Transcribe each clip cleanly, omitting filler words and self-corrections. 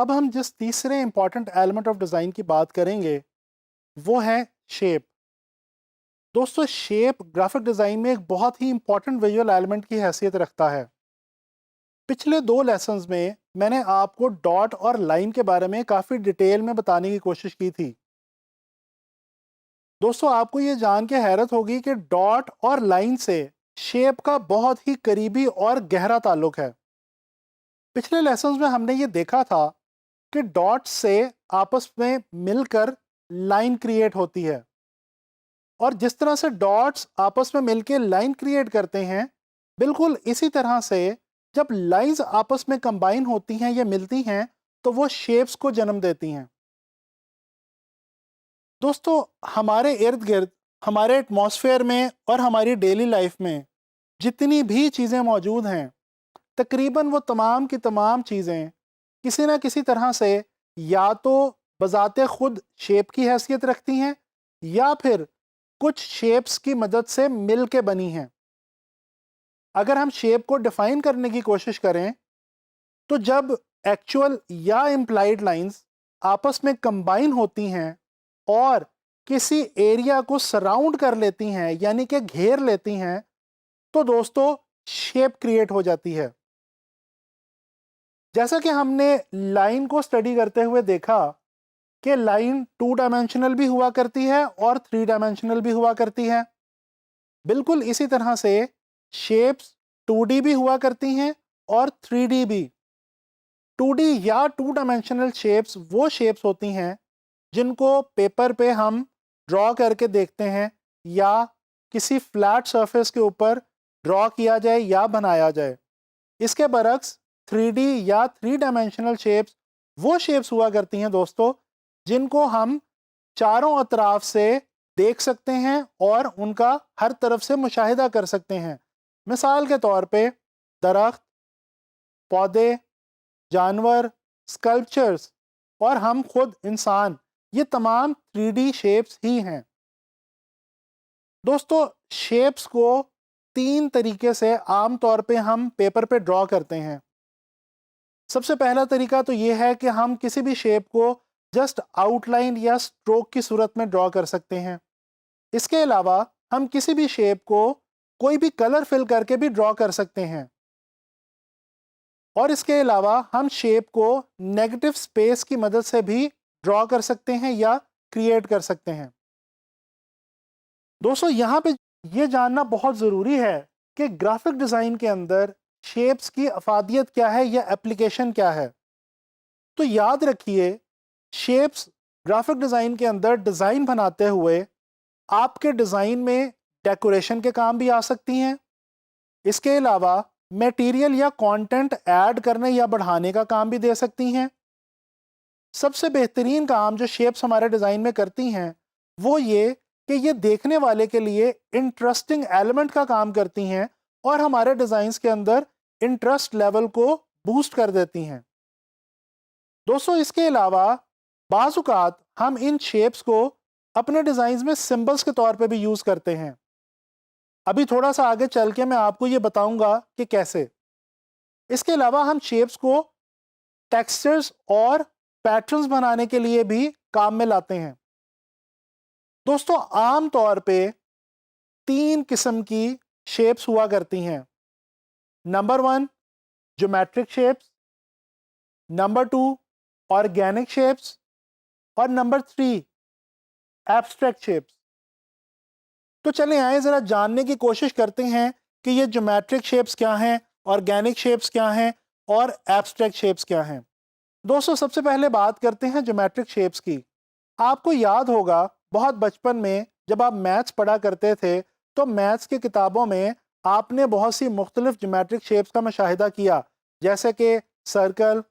अब हम जिस तीसरे इंपॉर्टेंट एलिमेंट ऑफ डिज़ाइन की बात करेंगे वो है शेप। दोस्तों, शेप ग्राफिक डिज़ाइन में एक बहुत ही इंपॉर्टेंट विजुअल एलिमेंट की हैसियत रखता है। पिछले दो लेसन्स में मैंने आपको डॉट और लाइन के बारे में काफ़ी डिटेल में बताने की कोशिश की थी। दोस्तों, आपको ये जान के हैरत होगी कि डॉट और लाइन से शेप का बहुत ही करीबी और गहरा ताल्लुक है। पिछले लेसन्स में हमने ये देखा था कि डॉट्स से आपस में मिलकर लाइन क्रिएट होती है, और जिस तरह से डॉट्स आपस में मिलकर लाइन क्रिएट करते हैं, बिल्कुल इसी तरह से जब लाइंस आपस में कंबाइन होती हैं या मिलती हैं तो वो शेप्स को जन्म देती हैं। दोस्तों, हमारे इर्द गिर्द, हमारे एटमॉस्फेयर में और हमारी डेली लाइफ में जितनी भी चीज़ें मौजूद हैं, तकरीबन वो तमाम की तमाम चीज़ें किसी ना किसी तरह से या तो बजाते खुद शेप की हैसियत रखती हैं या फिर कुछ शेप्स की मदद से मिल के बनी हैं। अगर हम शेप को डिफाइन करने की कोशिश करें तो जब एक्चुअल या इम्प्लाइड लाइंस आपस में कंबाइन होती हैं और किसी एरिया को सराउंड कर लेती हैं, यानी कि घेर लेती हैं, तो दोस्तों शेप क्रिएट हो जाती है। जैसा कि हमने लाइन को स्टडी करते हुए देखा कि लाइन 2 डायमेंशनल भी हुआ करती है और 3 डायमेंशनल भी हुआ करती है, बिल्कुल इसी तरह से शेप्स 2D भी हुआ करती हैं और 3D भी। 2D या 2 डायमेंशनल शेप्स वो शेप्स होती हैं जिनको पेपर पे हम ड्रॉ करके देखते हैं या किसी फ्लैट सरफेस के ऊपर ड्रॉ किया जाए या बनाया जाए। इसके बरक्स 3D या 3 डायमेंशनल शेप्स वो शेप्स हुआ करती हैं दोस्तों जिनको हम चारों अतराफ से देख सकते हैं और उनका हर तरफ से मुशाहिदा कर सकते हैं। मिसाल के तौर पे दरख्त, पौधे, जानवर, स्कल्पचर्स और हम खुद इंसान, ये तमाम 3D शेप्स ही हैं। दोस्तों, शेप्स को 3 तरीके से आम तौर पे हम पेपर पे ड्रॉ करते हैं। सबसे पहला तरीका तो ये है कि हम किसी भी शेप को जस्ट आउटलाइन या स्ट्रोक की सूरत में ड्रॉ कर सकते हैं। इसके अलावा हम किसी भी शेप को कोई भी कलर फिल करके भी ड्रॉ कर सकते हैं, और इसके अलावा हम शेप को नेगेटिव स्पेस की मदद से भी ड्रॉ कर सकते हैं या क्रिएट कर सकते हैं। दोस्तों, यहाँ पे ये जानना बहुत ज़रूरी है कि ग्राफिक डिज़ाइन के अंदर शेप्स की अफादियत क्या है या एप्लीकेशन क्या है। तो याद रखिए, शेप्स ग्राफिक डिज़ाइन के अंदर डिज़ाइन बनाते हुए आपके डिज़ाइन में डेकोरेशन के काम भी आ सकती हैं। इसके अलावा मटेरियल या कंटेंट ऐड करने या बढ़ाने का काम भी दे सकती हैं। सबसे बेहतरीन काम जो शेप्स हमारे डिज़ाइन में करती हैं वो ये कि ये देखने वाले के लिए इंटरेस्टिंग एलिमेंट का काम करती हैं और हमारे डिज़ाइंस के अंदर इंटरेस्ट लेवल को बूस्ट कर देती हैं। दोस्तों, इसके अलावा बाज़ औक़ात हम इन शेप्स को अपने डिज़ाइंस में सिंबल्स के तौर पे भी यूज़ करते हैं। अभी थोड़ा सा आगे चल के मैं आपको ये बताऊंगा कि कैसे। इसके अलावा हम शेप्स को टेक्सचर्स और पैटर्न्स बनाने के लिए भी काम में लाते हैं। दोस्तों, आम तौर पे 3 किस्म की शेप्स हुआ करती हैं। Number 1 geometric shapes, number 2 organic shapes और नंबर 3 एब्स्ट्रैक्ट शेप्स। तो चलें आए ज़रा जानने की कोशिश करते हैं कि ये ज्योमेट्रिक शेप्स क्या हैं, ऑर्गेनिक शेप्स क्या हैं और एब्स्ट्रैक्ट शेप्स क्या हैं। दोस्तों, सबसे पहले बात करते हैं ज्योमेट्रिक शेप्स की। आपको याद होगा बहुत बचपन में जब आप मैथ्स पढ़ा करते थे तो मैथ्स की किताबों में आपने बहुत सी मुख्तलिफ ज्योमेट्रिक शेप्स का मुशाहिदा किया, जैसे कि circle,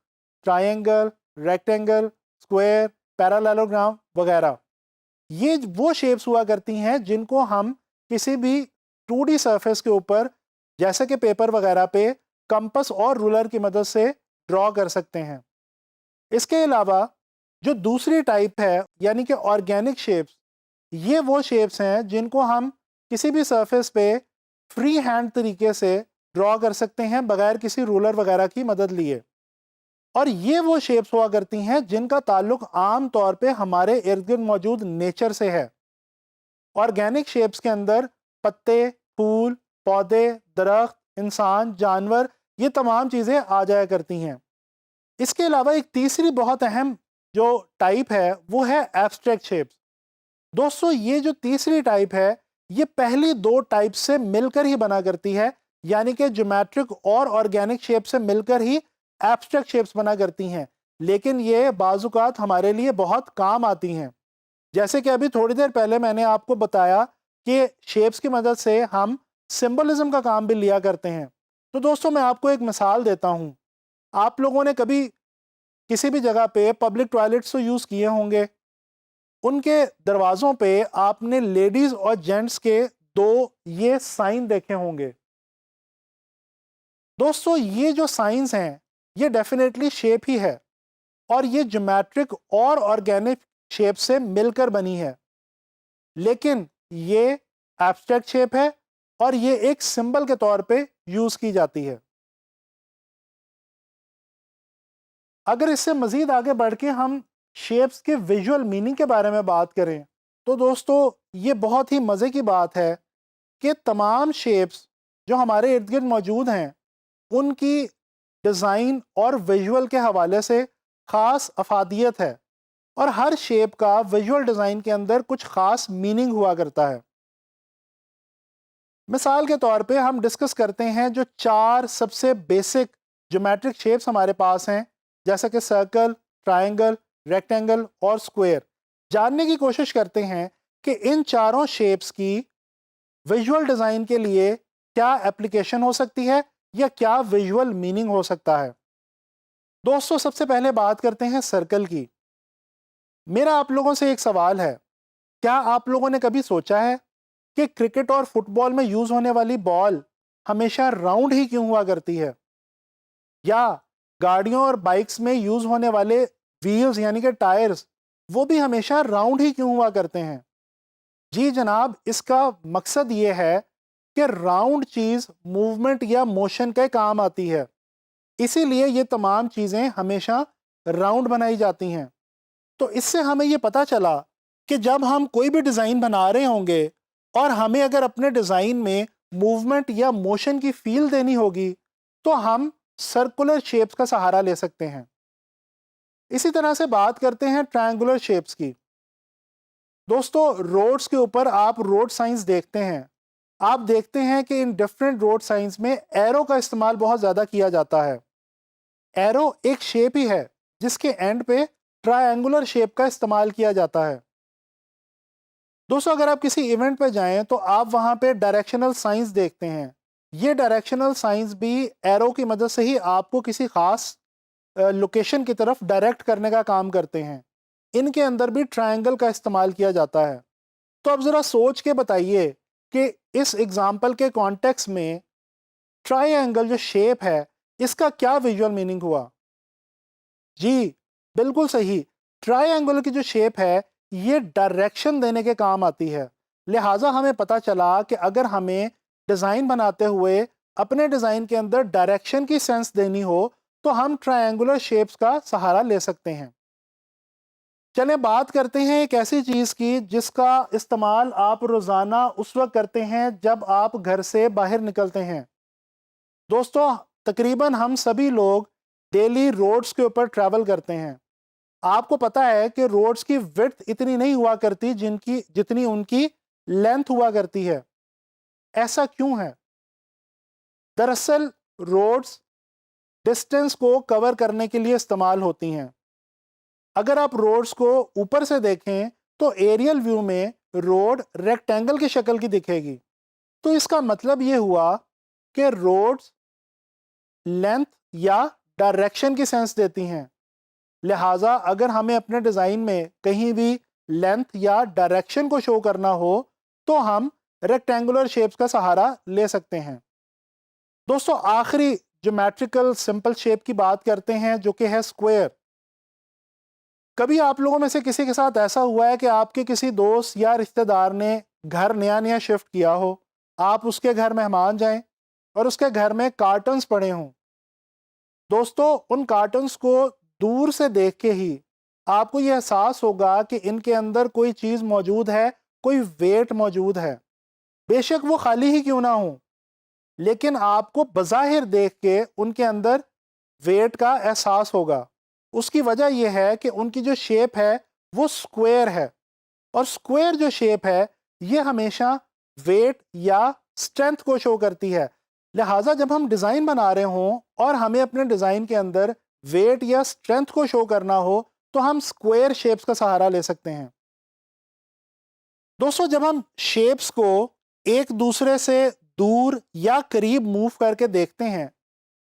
triangle, rectangle, square, parallelogram वगैरह। ये वो शेप्स हुआ करती हैं जिनको हम किसी भी 2D सरफेस के ऊपर, जैसे कि पेपर वगैरह पे, कंपास और रूलर की मदद से ड्रॉ कर सकते हैं। इसके अलावा जो दूसरी टाइप है यानी कि ऑर्गेनिक शेप्स, ये वो शेप्स हैं जिनको हम किसी भी सरफेस पे फ्री हैंड तरीके से ड्रॉ कर सकते हैं बगैर किसी रूलर वगैरह की मदद लिए। और ये वो शेप्स हुआ करती हैं जिनका ताल्लुक आम तौर पे हमारे इर्द गिर्द मौजूद नेचर से है। ऑर्गेनिक शेप्स के अंदर पत्ते, फूल, पौधे, दरख्त, इंसान, जानवर, ये तमाम चीज़ें आ जाया करती हैं। इसके अलावा एक तीसरी बहुत अहम जो टाइप है वो है एब्स्ट्रैक्ट शेप्स। दोस्तों, ये जो तीसरी टाइप है ये पहली दो टाइप से मिलकर ही बना करती है, यानी कि ज्योमेट्रिक और ऑर्गेनिक शेप से मिलकर ही एब्स्ट्रैक्ट शेप्स बना करती हैं। लेकिन ये बाजुकात हमारे लिए बहुत काम आती हैं। जैसे कि अभी थोड़ी देर पहले मैंने आपको बताया कि शेप्स की मदद से हम सिंबलिज्म का काम भी लिया करते हैं। तो दोस्तों, मैं आपको एक मिसाल देता हूँ। आप लोगों ने कभी किसी भी जगह पे पब्लिक टॉयलेट्स तो यूज़ किए होंगे। उनके दरवाज़ों पे आपने लेडीज़ और जेंट्स के दो ये साइन देखे होंगे। दोस्तों, ये जो साइंस हैं ये डेफिनेटली शेप ही है और ये ज्योमेट्रिक और ऑर्गेनिक शेप से मिलकर बनी है। लेकिन ये एब्स्ट्रैक्ट शेप है और ये एक सिंबल के तौर पे यूज़ की जाती है। अगर इससे मज़ीद आगे बढ़ के हम शेप्स के विजुअल मीनिंग के बारे में बात करें तो दोस्तों, ये बहुत ही मज़े की बात है कि तमाम शेप्स जो हमारे इर्द गिर्द मौजूद हैं उनकी डिज़ाइन और विजुअल के हवाले से ख़ास अफादियत है और हर शेप का विजुअल डिज़ाइन के अंदर कुछ ख़ास मीनिंग हुआ करता है। मिसाल के तौर पे हम डिस्कस करते हैं जो चार सबसे बेसिक ज्योमेट्रिक शेप्स हमारे पास हैं, जैसे कि सर्कल, ट्रायंगल, रेक्टेंगल और स्क्वायर। जानने की कोशिश करते हैं कि इन चारों शेप्स की विजुअल डिज़ाइन के लिए क्या एप्लीकेशन हो सकती है या क्या विजुअल मीनिंग हो सकता है। दोस्तों, सबसे पहले बात करते हैं सर्कल की। मेरा आप लोगों से एक सवाल है, क्या आप लोगों ने कभी सोचा है कि क्रिकेट और फुटबॉल में यूज होने वाली बॉल हमेशा राउंड ही क्यों हुआ करती है? या गाड़ियों और बाइक्स में यूज होने वाले व्हील्स यानी कि टायर्स वो भी हमेशा राउंड ही क्यों हुआ करते हैं? जी जनाब, इसका मकसद ये है कि राउंड चीज मूवमेंट या मोशन के काम आती है, इसीलिए ये तमाम चीजें हमेशा राउंड बनाई जाती हैं। तो इससे हमें ये पता चला कि जब हम कोई भी डिज़ाइन बना रहे होंगे और हमें अगर अपने डिज़ाइन में मूवमेंट या मोशन की फील देनी होगी तो हम सर्कुलर शेप्स का सहारा ले सकते हैं। इसी तरह से बात करते हैं ट्रायंगुलर शेप्स की। दोस्तों, रोड्स के ऊपर आप रोड साइंस देखते हैं। आप देखते हैं कि इन डिफरेंट रोड साइंस में एरो का इस्तेमाल बहुत ज़्यादा किया जाता है। एरो एक शेप ही है जिसके एंड पे ट्रायंगुलर शेप का इस्तेमाल किया जाता है। दोस्तों, अगर आप किसी इवेंट पे जाएं तो आप वहां पे डायरेक्शनल साइंस देखते हैं। ये डायरेक्शनल साइंस भी एरो की मदद से ही आपको किसी खास लोकेशन की तरफ डायरेक्ट करने का काम करते हैं। इनके अंदर भी ट्रायंगल का इस्तेमाल किया जाता है। तो अब ज़रा सोच के बताइए कि इस एग्जाम्पल के कॉन्टेक्स्ट में ट्रायंगल जो शेप है इसका क्या विजुअल मीनिंग हुआ? जी बिल्कुल सही। ट्रायंगल की जो शेप है ये डायरेक्शन देने के काम आती है। लिहाजा हमें पता चला कि अगर हमें डिज़ाइन बनाते हुए अपने डिज़ाइन के अंदर डायरेक्शन की सेंस देनी हो तो हम ट्रायंगुलर शेप्स का सहारा ले सकते हैं। चलें बात करते हैं एक ऐसी चीज़ की जिसका इस्तेमाल आप रोज़ाना उस वक्त करते हैं जब आप घर से बाहर निकलते हैं। दोस्तों, तकरीबन हम सभी लोग डेली रोड्स के ऊपर ट्रैवल करते हैं। आपको पता है कि रोड्स की विड्थ इतनी नहीं हुआ करती जितनी उनकी लेंथ हुआ करती है। ऐसा क्यों है? दरअसल रोड्स डिस्टेंस को कवर करने के लिए इस्तेमाल होती हैं। अगर आप रोड्स को ऊपर से देखें तो एरियल व्यू में रोड रेक्टेंगल की शक्ल की दिखेगी। तो इसका मतलब ये हुआ कि रोड्स लेंथ या डायरेक्शन की सेंस देती हैं। लिहाजा अगर हमें अपने डिज़ाइन में कहीं भी लेंथ या डायरेक्शन को शो करना हो तो हम रेक्टेंगुलर शेप्स का सहारा ले सकते हैं। दोस्तों, आखिरी ज्योमेट्रिकल सिंपल शेप की बात करते हैं जो कि है स्क्वायर। कभी आप लोगों में से किसी के साथ ऐसा हुआ है कि आपके किसी दोस्त या रिश्तेदार ने घर नया नया शिफ्ट किया हो, आप उसके घर मेहमान जाएं और उसके घर में कार्टन्स पड़े हों। दोस्तों, उन कार्टन्स को दूर से देख के ही आपको ये एहसास होगा कि इनके अंदर कोई चीज़ मौजूद है, कोई वेट मौजूद है। बेशक वो खाली ही क्यों ना हो, लेकिन आपको बज़ाहिर देख के उनके अंदर वेट का एहसास होगा। उसकी वजह यह है कि उनकी जो शेप है वो स्क्वायर है, और स्क्वायर जो शेप है ये हमेशा वेट या स्ट्रेंथ को शो करती है। लिहाजा जब हम डिज़ाइन बना रहे हों और हमें अपने डिज़ाइन के अंदर वेट या स्ट्रेंथ को शो करना हो, तो हम स्क्वायर शेप्स का सहारा ले सकते हैं। दोस्तों, जब हम शेप्स को एक दूसरे से दूर या करीब मूव करके देखते हैं,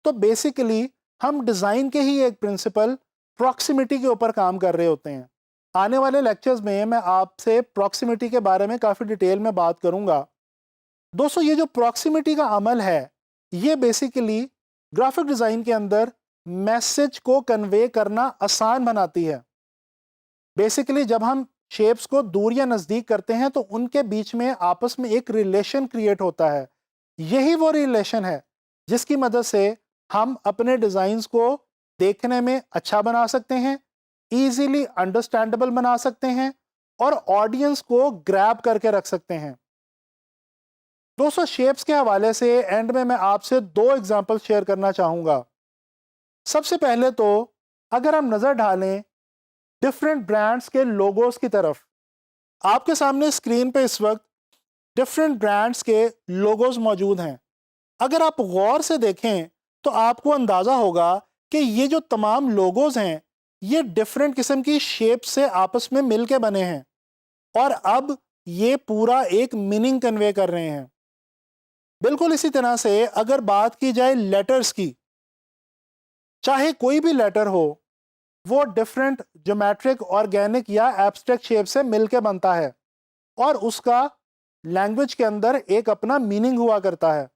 तो बेसिकली हम डिज़ाइन के ही एक प्रिंसिपल प्रॉक्सिमिटी के ऊपर काम कर रहे होते हैं। आने वाले लेक्चर्स में मैं आपसे प्रॉक्सिमिटी के बारे में काफ़ी डिटेल में बात करूंगा। दोस्तों, ये जो प्रॉक्सिमिटी का अमल है, ये बेसिकली ग्राफिक डिज़ाइन के अंदर मैसेज को कन्वे करना आसान बनाती है। बेसिकली जब हम शेप्स को दूर या नज़दीक करते हैं तो उनके बीच में आपस में एक रिलेशन क्रिएट होता है। यही वो रिलेशन है जिसकी मदद से हम अपने डिज़ाइंस को देखने में अच्छा बना सकते हैं, ईजीली अंडरस्टैंडेबल बना सकते हैं और ऑडियंस को ग्रैब करके रख सकते हैं। दोस्तों, शेप्स के हवाले से एंड में मैं आपसे 2 एग्जांपल शेयर करना चाहूँगा। सबसे पहले तो अगर हम नज़र डालें डिफरेंट ब्रांड्स के लोगोस की तरफ, आपके सामने स्क्रीन पे इस वक्त डिफरेंट ब्रांड्स के लोगोस मौजूद हैं। अगर आप गौर से देखें तो आपको अंदाज़ा होगा कि ये जो तमाम लोगोस हैं ये डिफरेंट किस्म की शेप से आपस में मिल के बने हैं, और अब ये पूरा एक मीनिंग कन्वे कर रहे हैं। बिल्कुल इसी तरह से अगर बात की जाए लेटर्स की, चाहे कोई भी लेटर हो, वो डिफरेंट ज्योमेट्रिक, ऑर्गेनिक या एब्स्ट्रैक्ट शेप से मिलके बनता है और उसका लैंग्वेज के अंदर एक अपना मीनिंग हुआ करता है।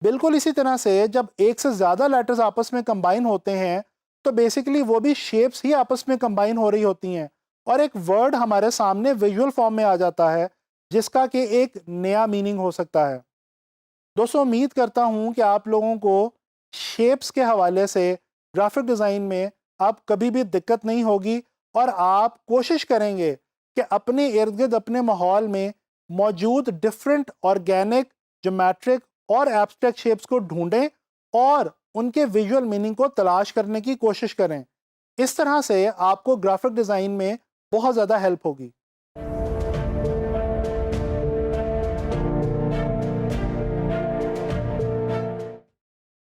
बिल्कुल इसी तरह से जब एक से ज़्यादा लेटर्स आपस में कंबाइन होते हैं तो बेसिकली वो भी शेप्स ही आपस में कंबाइन हो रही होती हैं और एक वर्ड हमारे सामने विजुअल फॉर्म में आ जाता है जिसका कि एक नया मीनिंग हो सकता है। दोस्तों, उम्मीद करता हूँ कि आप लोगों को शेप्स के हवाले से ग्राफिक डिज़ाइन में अब कभी भी दिक्कत नहीं होगी और आप कोशिश करेंगे कि अपने इर्द गिर्द अपने माहौल में मौजूद डिफरेंट ऑर्गेनिक, ज्योमेट्रिक और एब्स्ट्रैक्ट शेप्स को ढूंढें और उनके विजुअल मीनिंग को तलाश करने की कोशिश करें। इस तरह से आपको ग्राफिक डिज़ाइन में बहुत ज़्यादा हेल्प होगी।